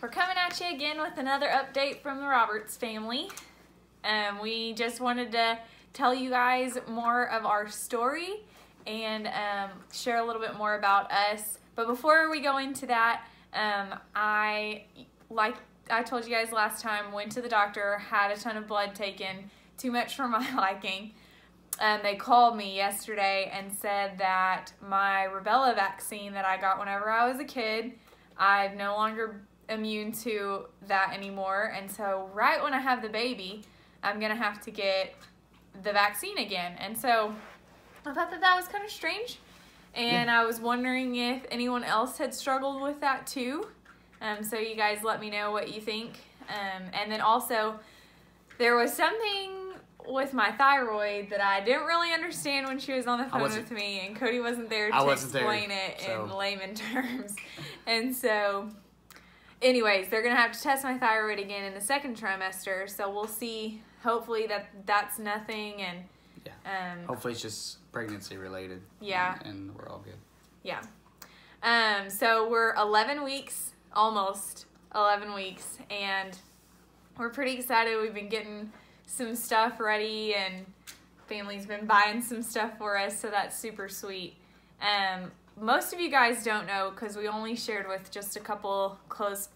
We're coming at you again with another update from the Roberts family. We just wanted to tell you guys more of our story and share a little bit more about us. But before we go into that, like I told you guys last time, went to the doctor, had a ton of blood taken, too much for my liking. They called me yesterday and said that my rubella vaccine that I got whenever I was a kid, I'm no longer immune to that anymore. And so right when I have the baby, I'm going to have to get the vaccine again. And so I thought that was kind of strange. And I was wondering if anyone else had struggled with that too. So you guys let me know what you think. And then also, there was something with my thyroid that I didn't really understand when she was on the phone with me, and Cody wasn't there to explain it in layman terms. And so, anyways, they're going to have to test my thyroid again in the second trimester, so we'll see. Hopefully that's nothing, and hopefully it's just pregnancy related. Yeah. And we're all good. Yeah. So we're 11 weeks, almost 11 weeks, and we're pretty excited. We've been getting some stuff ready, and family's been buying some stuff for us, so that's super sweet. Most of you guys don't know because we only shared with just a couple close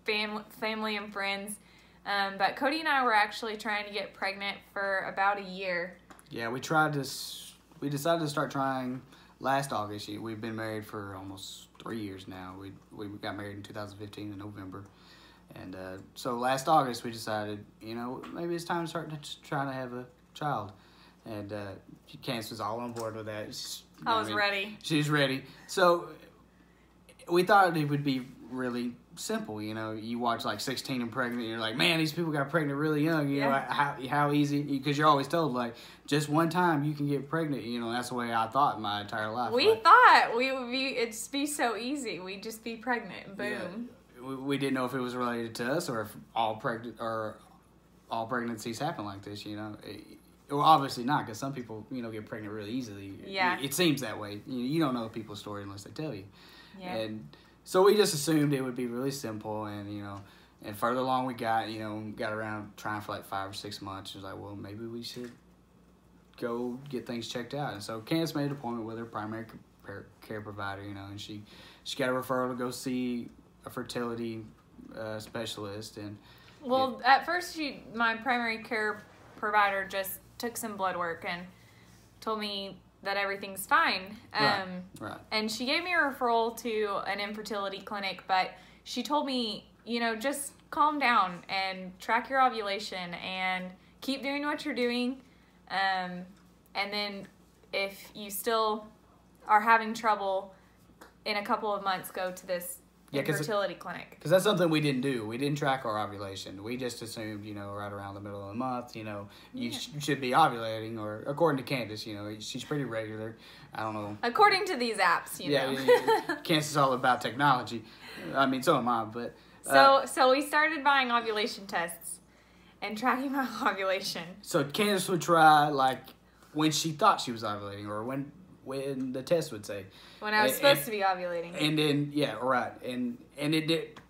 family and friends, but Cody and I were actually trying to get pregnant for about a year. Yeah, we decided to start trying last August. We've been married for almost 3 years now. We got married in 2015 in November. And so last August we decided, maybe it's time to start trying to have a child. And Candace was all on board with that. I was ready. She was ready. So we thought it would be really simple. You watch like 16 and Pregnant, and you're like, man, these people got pregnant really young. You know, how easy, because you're always told, like, just one time you can get pregnant. That's the way I thought my entire life. We thought it'd be so easy. We'd just be pregnant. Boom. Yeah. We didn't know if it was related to us or if all pregnancies happen like this. Well, obviously not, because some people get pregnant really easily. Yeah, it seems that way. You don't know people's story unless they tell you. Yeah. And so we just assumed it would be really simple, and and further along we got around trying for like 5 or 6 months. It was like, well, maybe we should go get things checked out. And so Candace made an appointment with her primary care provider. And she got a referral to go see a fertility specialist. And at first my primary care provider just took some blood work and told me that everything's fine. Right. And she gave me a referral to an infertility clinic, but she told me, just calm down and track your ovulation and keep doing what you're doing. And then if you still are having trouble, in a couple of months, go to this infertility clinic. Because that's something we didn't do. We didn't track our ovulation. We just assumed, right around the middle of the month, you should be ovulating. Or according to Candace, she's pretty regular. I don't know. According to these apps, Yeah, Candace is all about technology. I mean, so am I. But so we started buying ovulation tests and tracking my ovulation. So Candace would try, like, when she thought she was ovulating, or when the test would say. When I was supposed to be ovulating. And then, and it did,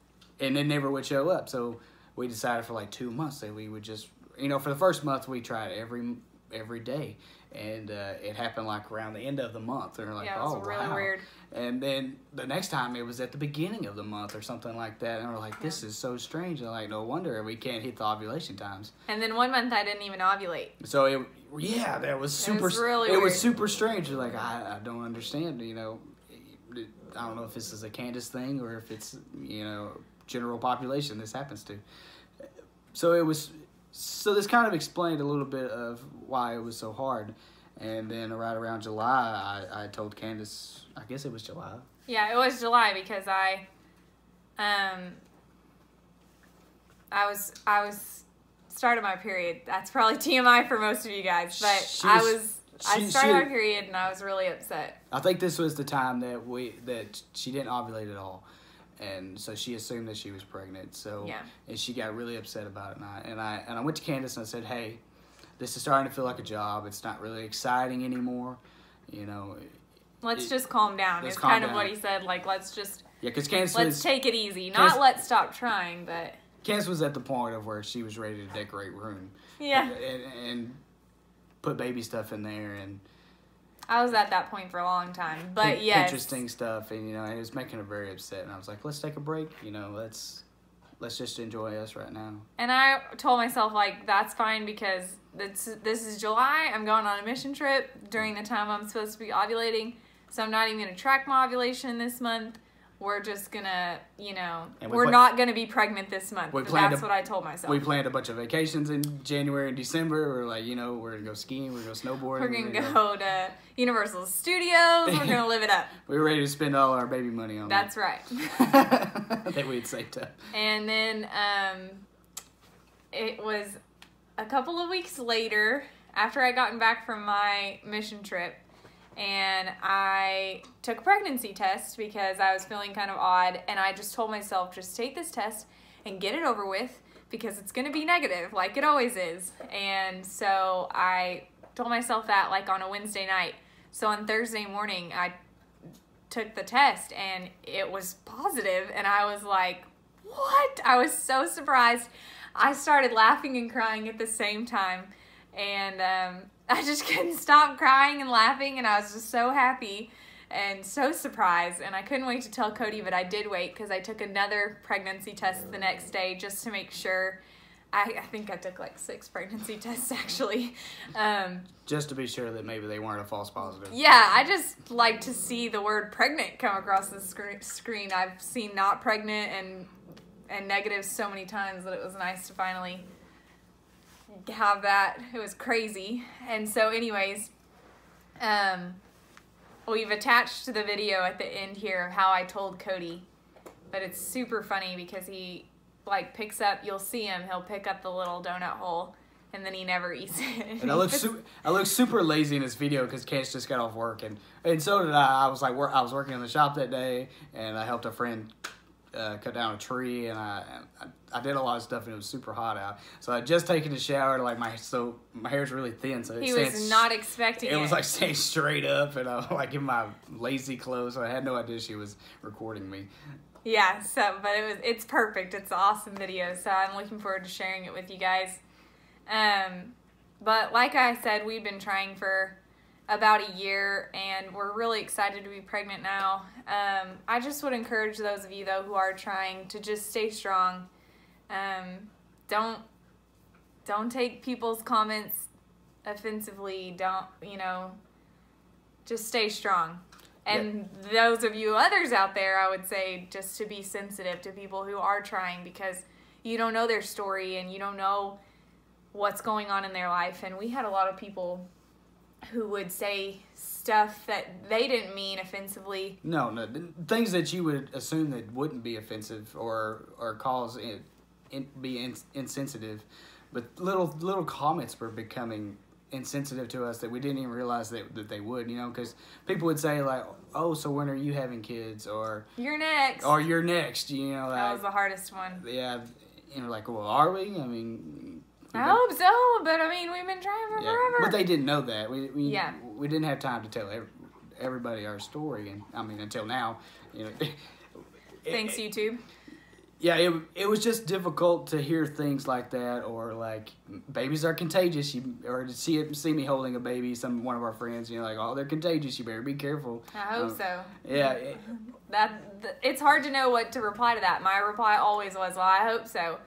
and it never would show up. So we decided for like 2 months that we would just, for the first month we tried every day. And it happened like around the end of the month. And we're like, it was really weird. And then the next time it was at the beginning of the month or something like that. And we're like, this is so strange. And like, no wonder we can't hit the ovulation times. And then 1 month I didn't even ovulate. So that was super. It was really weird. Was super strange. Like, I don't understand. I don't know if this is a Candace thing or if it's general population this happens to. So this kind of explained a little bit of why it was so hard. And then right around July, I told Candace, I guess it was July. Yeah, it was July because I was started my period. That's probably TMI for most of you guys, but I started my period and I was really upset. I think this was the time that she didn't ovulate at all. And so she assumed that she was pregnant. So and she got really upset about it. And I went to Candace and I said, hey, this is starting to feel like a job. It's not really exciting anymore. Let's just calm down. It's kind of what he said. Like, let's just Yeah, because Candace let's take it easy. Not let's stop trying, but... Candace was at the point of where she was ready to decorate room. Yeah. And put baby stuff in there and... I was at that point for a long time, but yes. Interesting stuff, and, it was making her very upset, and I was like, let's take a break, let's just enjoy us right now. And I told myself, like, that's fine because this is July, I'm going on a mission trip during the time I'm supposed to be ovulating, so I'm not even going to track my ovulation this month. We're just gonna, we're not gonna be pregnant this month. That's what I told myself. We planned a bunch of vacations in January and December. We're like, we're gonna go skiing, we're gonna go snowboarding. We're gonna go to Universal Studios. We're gonna live it up. We were ready to spend all our baby money on That's right. that we had saved up. And then it was a couple of weeks later, after I gotten back from my mission trip, and I took a pregnancy test because I was feeling kind of odd, and I just told myself, just take this test and get it over with because it's going to be negative like it always is. And so I told myself that like on a Wednesday night. So on Thursday morning, I took the test and it was positive, and I was like, what? I was so surprised. I started laughing and crying at the same time, and I just couldn't stop crying and laughing, and I was just so happy and so surprised, and I couldn't wait to tell Cody, but I did wait because I took another pregnancy test the next day just to make sure. I think I took like 6 pregnancy tests actually. Just to be sure that maybe they weren't a false positive. Yeah, I just like to see the word pregnant come across the screen. I've seen not pregnant and negative so many times that it was nice to finally have that. It was crazy. And so anyways, we've attached the video at the end here of how I told Cody, but it's super funny because he like picks up, you'll see him, he'll pick up the little donut hole and then he never eats it. And I look super lazy in this video because Candace just got off work, and so did I. I was working in the shop that day, and I helped a friend cut down a tree, and I did a lot of stuff, and it was super hot out. So I just taken a shower, like my hair's really thin, so he was not expecting it. It was like staying straight up, and I was like in my lazy clothes, so I had no idea she was recording me. Yeah, but it's perfect. It's an awesome video, so I'm looking forward to sharing it with you guys. But like I said, we've been trying for about a year, and we're really excited to be pregnant now. I just would encourage those of you, though, who are trying to just stay strong. Don't take people's comments offensively. Just stay strong. And those of you others out there, I would say just to be sensitive to people who are trying, because you don't know their story and you don't know what's going on in their life. And we had a lot of people who would say stuff that they didn't mean offensively. No, things that you would assume that wouldn't be offensive or cause be insensitive, but little comments were becoming insensitive to us that we didn't even realize that they would, because people would say like, oh, so when are you having kids, or you're next, that was the hardest one. Yeah, like, well, are we? I mean, I hope so, but I mean, we've been trying for forever. But they didn't know that. We didn't have time to tell everybody our story, and I mean, until now, Thanks, YouTube. Yeah, it was just difficult to hear things like that, or like babies are contagious, or to see me holding a baby, one of our friends, like, oh, they're contagious, you better be careful. I hope so. Yeah. It's hard to know what to reply to that. My reply always was, well, I hope so.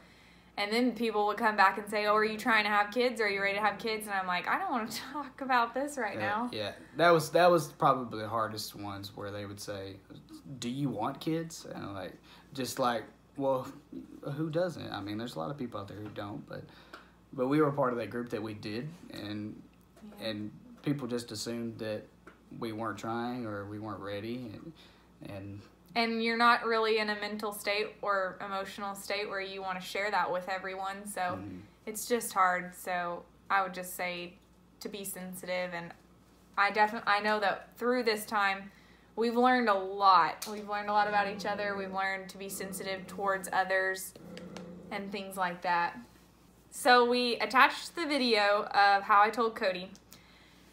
And then people would come back and say, oh, are you trying to have kids? Are you ready to have kids? And I'm like, I don't want to talk about this right now. Yeah, that was probably the hardest ones, where they would say, do you want kids? And well, who doesn't? I mean, there's a lot of people out there who don't, but we were part of that group that we did, and people just assumed that we weren't trying or we weren't ready, and you're not really in a mental state or emotional state where you want to share that with everyone, so it's just hard. So I would just say to be sensitive, and I know that through this time, we've learned a lot. We've learned a lot about each other. We've learned to be sensitive towards others and things like that. So we attached the video of how I told Cody.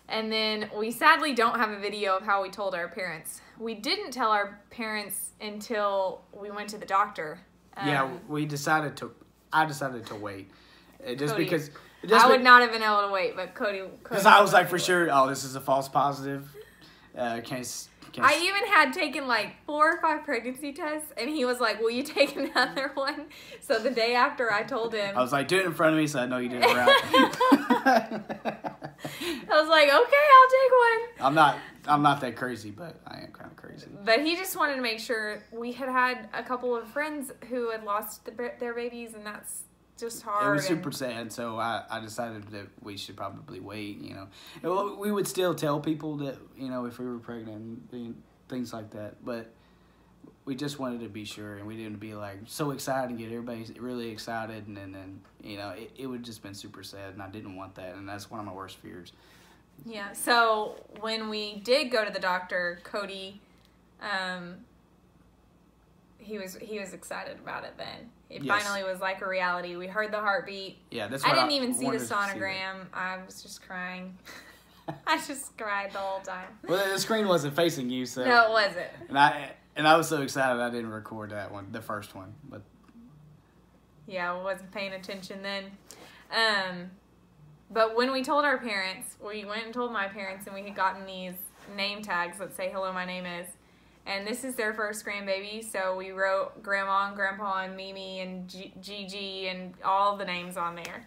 And then we sadly don't have a video of how we told our parents. We didn't tell our parents until we went to the doctor. Yeah, I decided to wait. Just Cody. because... I would not have been able to wait, but Cody Because I was like, for sure, oh, this is a false positive. I even had taken like 4 or 5 pregnancy tests, and he was like, will you take another one? So the day after I told him. I was like, do it in front of me so I know you did it right. I was like, okay, I'll take one. I'm not that crazy, but I am kind of crazy. But he just wanted to make sure. We had a couple of friends who had lost their babies, and that's just hard. It was super sad, so I decided that we should probably wait, you know. And we would still tell people that, you know, if we were pregnant and things like that, but we just wanted to be sure, and we didn't be like so excited and get everybody really excited, and then you know, it would just been super sad, and I didn't want that, and that's one of my worst fears. Yeah, so when we did go to the doctor, Cody, he was excited about it then. It finally was like a reality. We heard the heartbeat. Yeah, that's I what didn't even see the wanted to see sonogram. I was just crying. I just cried the whole time. Well, the screen wasn't facing you, so. No, it wasn't. And I was so excited I didn't record that one, the first one, but. Yeah, I wasn't paying attention then. But when we told our parents, we went and told my parents, and we had gotten these name tags that say, hello, my name is. And this is their first grandbaby, so we wrote Grandma and Grandpa and Mimi and Gigi and all the names on there.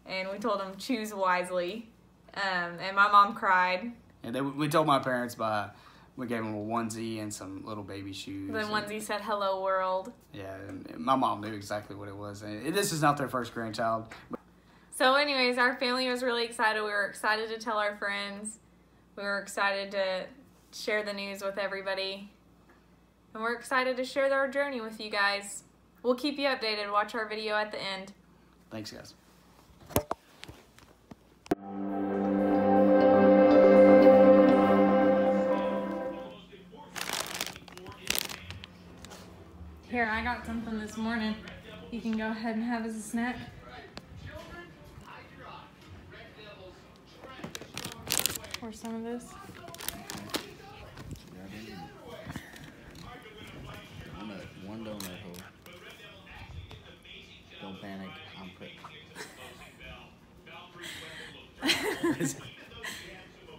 And we told them, choose wisely. And my mom cried. And we told my parents we gave them a onesie and some little baby shoes. The onesie said, hello, world. Yeah, and my mom knew exactly what it was. And this is not their first grandchild. So anyways, our family was really excited. We were excited to tell our friends. We were excited to share the news with everybody. And we're excited to share our journey with you guys. We'll keep you updated. Watch our video at the end. Thanks, guys. Here, I got something this morning. You can go ahead and have as a snack. Or some of this. One donut hole. Don't panic, I'm quick.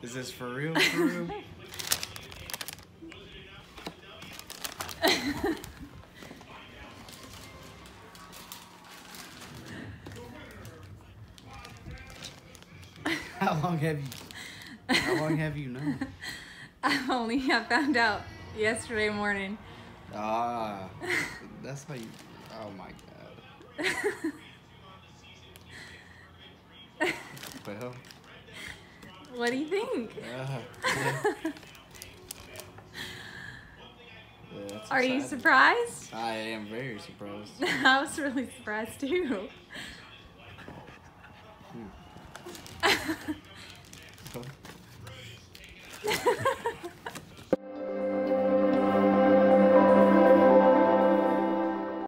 Is this for real? For real? How long have you known? I found out yesterday morning. Ah, that's how you. Oh my god. Well. What do you think? Yeah, Are you surprised? I am very surprised. I was really surprised too.